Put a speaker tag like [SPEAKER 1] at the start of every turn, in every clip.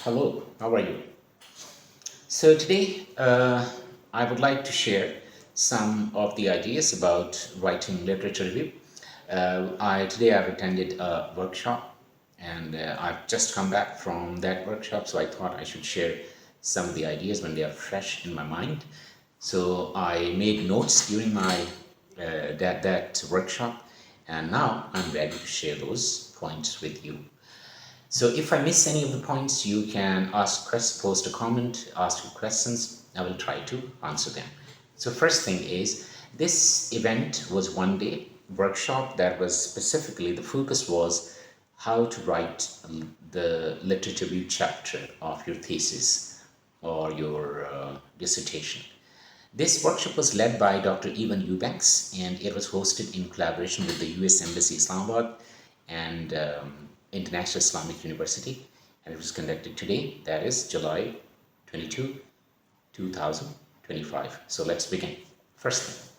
[SPEAKER 1] Hello, how are you? So today I would like to share some of the ideas about writing literature review. Today I've attended a workshop and I've just come back from that workshop, so I thought I should share some of the ideas when they are fresh in my mind. So I made notes during my that workshop, and now I'm ready to share those points with you. So if I miss any of the points, you can post a comment, ask your questions. I will try to answer them. So first thing is, this event was one day workshop that was specifically, the focus was how to write the literature review chapter of your thesis or your dissertation. This workshop was led by Dr. Eubanks, and it was hosted in collaboration with the US Embassy Islamabad and International Islamic University, and it was conducted today, that is July 22, 2025. So let's begin. First thing,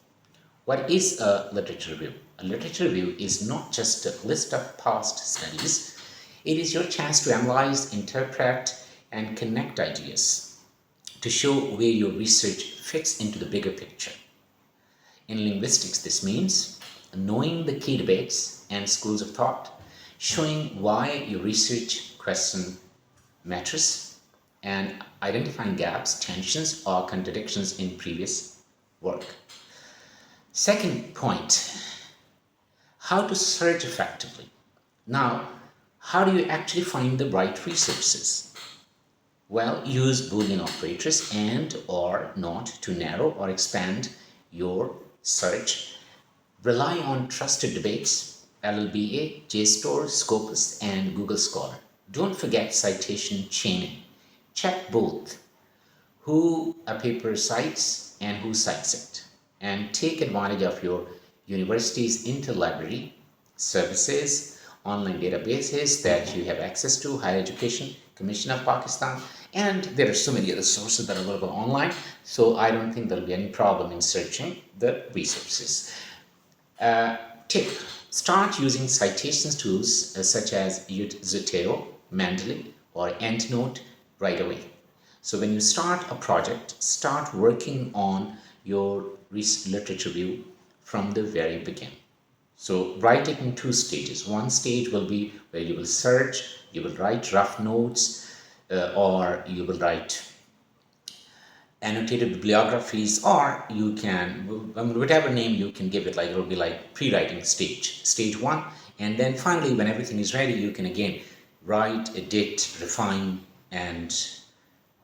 [SPEAKER 1] what is a literature review? A literature review is not just a list of past studies. It is your chance to analyze, interpret, and connect ideas to show where your research fits into the bigger picture. In linguistics, this means knowing the key debates and schools of thought, showing why your research question matters, and identifying gaps, tensions, or contradictions in previous work. Second point, how to search effectively. Now, how do you actually find the right resources? Well, use Boolean operators and or not to narrow or expand your search. Rely on trusted debates, LLBA, JSTOR, Scopus, and Google Scholar. Don't forget citation chaining. Check both who a paper cites and who cites it. And take advantage of your university's interlibrary services, online databases that you have access to, Higher Education Commission of Pakistan, and there are so many other sources that are available online, so I don't think there'll be any problem in searching the resources. Tip, start using citations tools such as Zotero, Mendeley, or EndNote right away. So when you start a project, start working on your literature review from the very beginning. So write it in two stages. One stage will be where you will search, you will write rough notes, or you will write annotated bibliographies, or you can, whatever name you can give it, like it will be like pre-writing stage one, and then finally when everything is ready, you can again write, edit, refine, and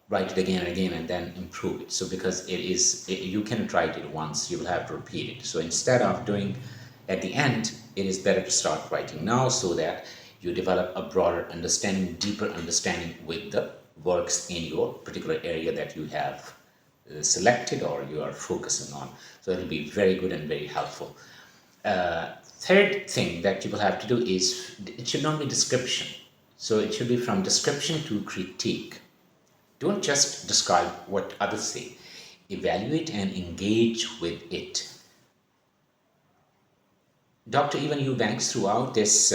[SPEAKER 1] write it again and again, and then improve it. So because you cannot write it once, you will have to repeat it. So instead of doing at the end, it is better to start writing now so that you develop a broader understanding, deeper understanding with the works in your particular area that you have selected or you are focusing on. So it will be very good and very helpful. Third thing that you will have to do is, it should not be description. So it should be from description to critique. Don't just describe what others say. Evaluate and engage with it. Dr. Eubanks, throughout this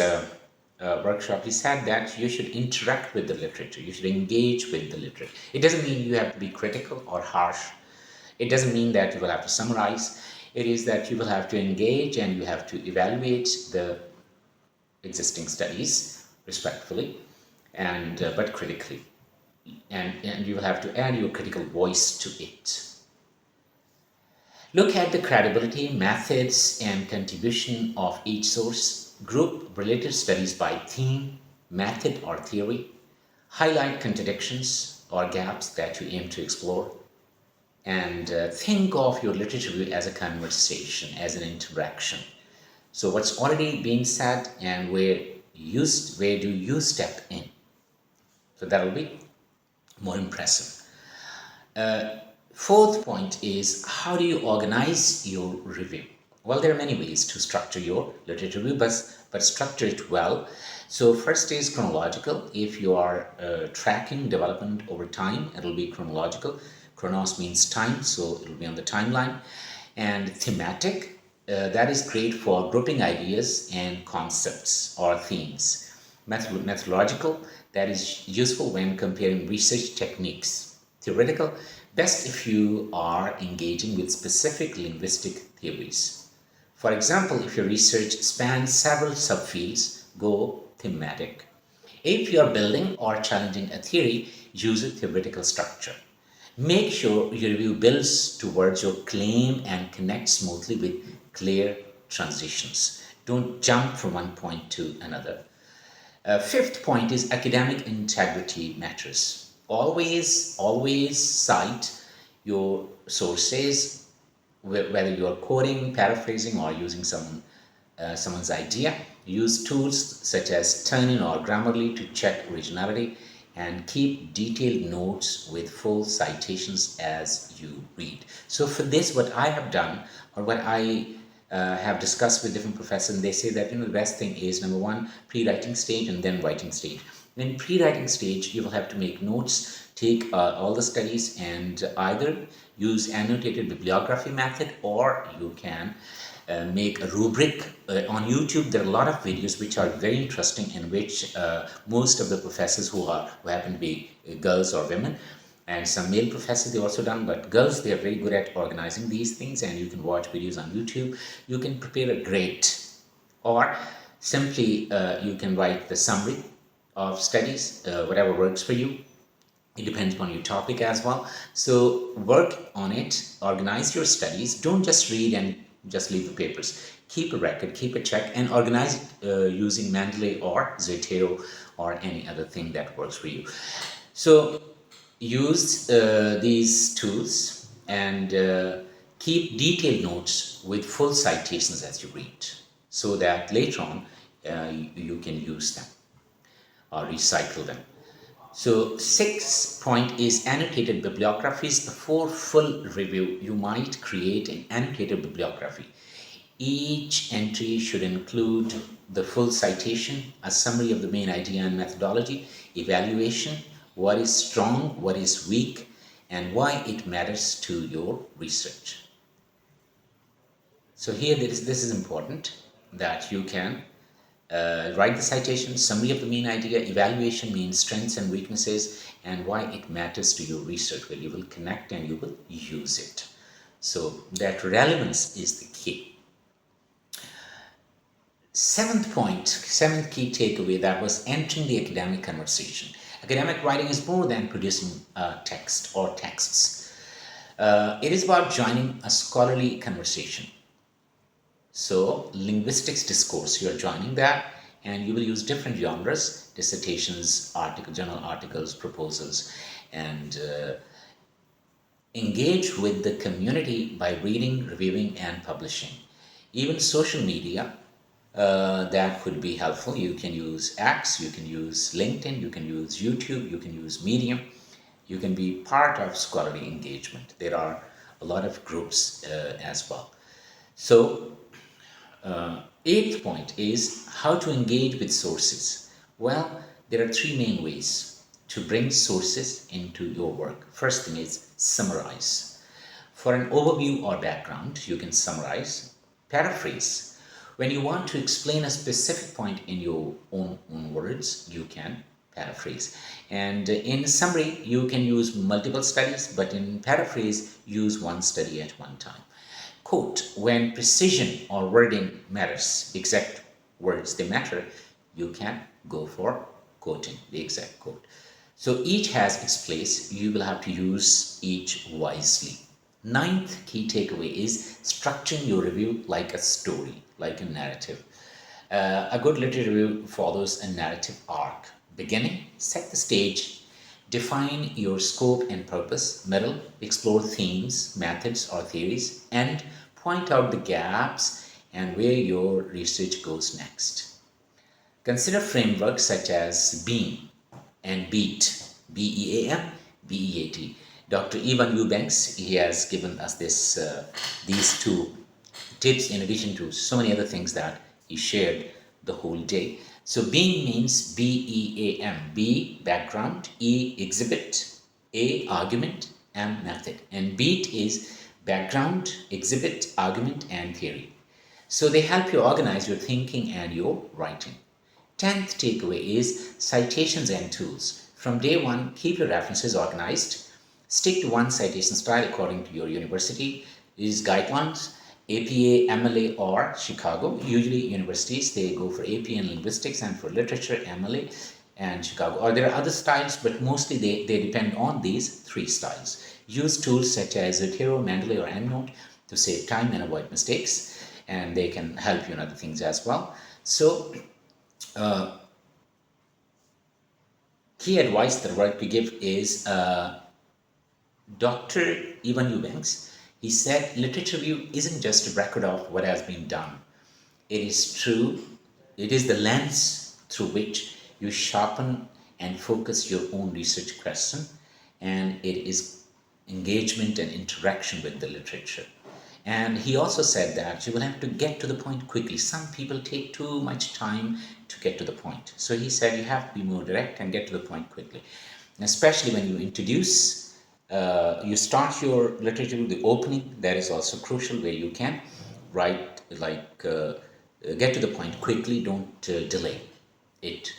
[SPEAKER 1] workshop, he said that you should interact with the literature, you should engage with the literature. It doesn't mean you have to be critical or harsh. It doesn't mean that you will have to summarize. It is that you will have to engage and you have to evaluate the existing studies respectfully and but critically. And you will have to add your critical voice to it. Look at the credibility, methods, and contribution of each source. Group related studies by theme, method, or theory. Highlight contradictions or gaps that you aim to explore. And think of your literature review as a conversation, as an interaction. So what's already been said and where do you step in? So that will be more impressive. Fourth point is, how do you organize your review? Well, there are many ways to structure your literature review, but structure it well. So first is chronological. If you are tracking development over time, it will be chronological. Chronos means time, so it will be on the timeline. And thematic, that is great for grouping ideas and concepts or themes. Methodological, that is useful when comparing research techniques. Theoretical, best if you are engaging with specific linguistic theories. For example, if your research spans several subfields, go thematic. If you are building or challenging a theory, use a theoretical structure. Make sure your review builds towards your claim and connects smoothly with clear transitions. Don't jump from one point to another. Fifth point is academic integrity matters. Always cite your sources, whether you are quoting, paraphrasing, or using someone's idea. Use tools such as Turnitin or Grammarly to check originality, and keep detailed notes with full citations as you read. So for this, what I have done, or what I have discussed with different professors, and they say that the best thing is, number one, pre-writing stage and then writing stage. In pre-writing stage, you will have to make notes, take all the studies, and either use annotated bibliography method, or you can make a rubric. On YouTube, there are a lot of videos which are very interesting, in which most of the professors who happen to be girls or women, and some male professors they also done, but girls, they are very good at organizing these things, and you can watch videos on YouTube. You can prepare a grade, or simply you can write the summary of studies, whatever works for you. It depends on your topic as well. So work on it, organize your studies. Don't just read and just leave the papers. Keep a record, keep a check, and organize it using Mendeley or Zotero or any other thing that works for you. So use these tools, and keep detailed notes with full citations as you read, so that later on you can use them or recycle them. So sixth point is annotated bibliographies. Before full review, you might create an annotated bibliography. Each entry should include the full citation, a summary of the main idea and methodology, evaluation, what is strong, what is weak, and why it matters to your research. So here this is important, that you can write the citation, summary of the main idea, evaluation means strengths and weaknesses, and why it matters to your research, where you will connect and you will use it. So that relevance is the key. Seventh key takeaway, that was entering the academic conversation. Academic writing is more than producing text or texts. It is about joining a scholarly conversation. So linguistics discourse, you are joining that, and you will use different genres, dissertations, journal articles, proposals, and engage with the community by reading, reviewing, and publishing. Even social media, that could be helpful. You can use X, you can use LinkedIn, you can use YouTube, you can use Medium. You can be part of scholarly engagement. There are a lot of groups as well. So eighth point is how to engage with sources. Well, there are three main ways to bring sources into your work. First thing is summarize. For an overview or background, you can summarize. Paraphrase. When you want to explain a specific point in your own words, you can paraphrase. And in summary, you can use multiple studies, but in paraphrase, use one study at one time. Quote, when precision or wording matters, exact words they matter, you can go for quoting the exact quote. So each has its place. You will have to use each wisely. Ninth key takeaway is structuring your review like a story, like a narrative. A good literary review follows a narrative arc. Beginning, set the stage, define your scope and purpose. Middle, explore themes, methods, or theories. End, point out the gaps and where your research goes next. Consider frameworks such as BEAM and BEAT, B-E-A-M, B-E-A-T. Dr. Eubanks, he has given us these two tips in addition to so many other things that he shared the whole day. So BEAM means B-E-A-M, B, background, E, exhibit, A, argument, M, method. And BEAT is background, exhibit, argument, and theory. So they help you organize your thinking and your writing. 10th takeaway is citations and tools. From day one, keep your references organized. Stick to one citation style according to your university. These guidelines, APA, MLA, or Chicago. Usually universities, they go for APA in linguistics, and for literature, MLA and Chicago. Or there are other styles, but mostly they depend on these three styles. Use tools such as Zotero, Mendeley, or EndNote to save time and avoid mistakes, and they can help you in other things as well. So, key advice that I'd like to give is Dr. Eubanks. He said literature review isn't just a record of what has been done. It is true. It is the lens through which you sharpen and focus your own research question, and it is engagement and interaction with the literature. And he also said that you will have to get to the point quickly. Some people take too much time to get to the point. So he said you have to be more direct and get to the point quickly. And especially when you introduce, you start your literature with the opening, that is also crucial, where you can write, get to the point quickly, don't delay it.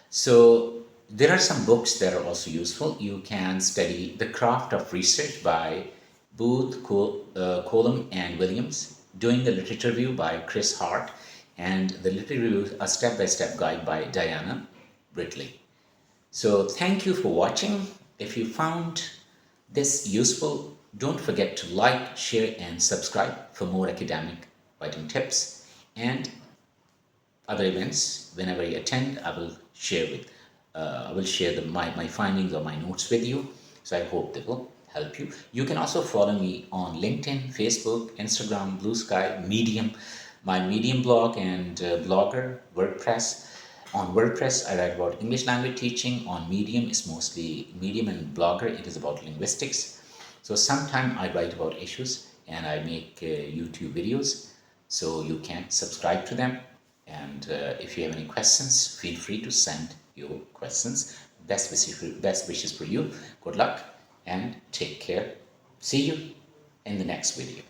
[SPEAKER 1] So there are some books that are also useful. You can study The Craft of Research by Booth, Colum, and Williams, Doing the Literature Review by Chris Hart, and The Literature Review, a step-by-step guide by Diana Britley. So thank you for watching. If you found this useful, don't forget to like, share, and subscribe for more academic writing tips and other events. Whenever I attend, I will share my findings or my notes with you. So I hope they will help you. You can also follow me on LinkedIn, Facebook, Instagram, Blue Sky, Medium, my Medium blog and blogger, WordPress. On WordPress, I write about English language teaching. On Medium, it's mostly Medium and Blogger. It is about linguistics. So sometime I write about issues and I make YouTube videos. So you can subscribe to them. And if you have any questions, feel free to send your questions. Best wishes for you. Good luck and take care. See you in the next video.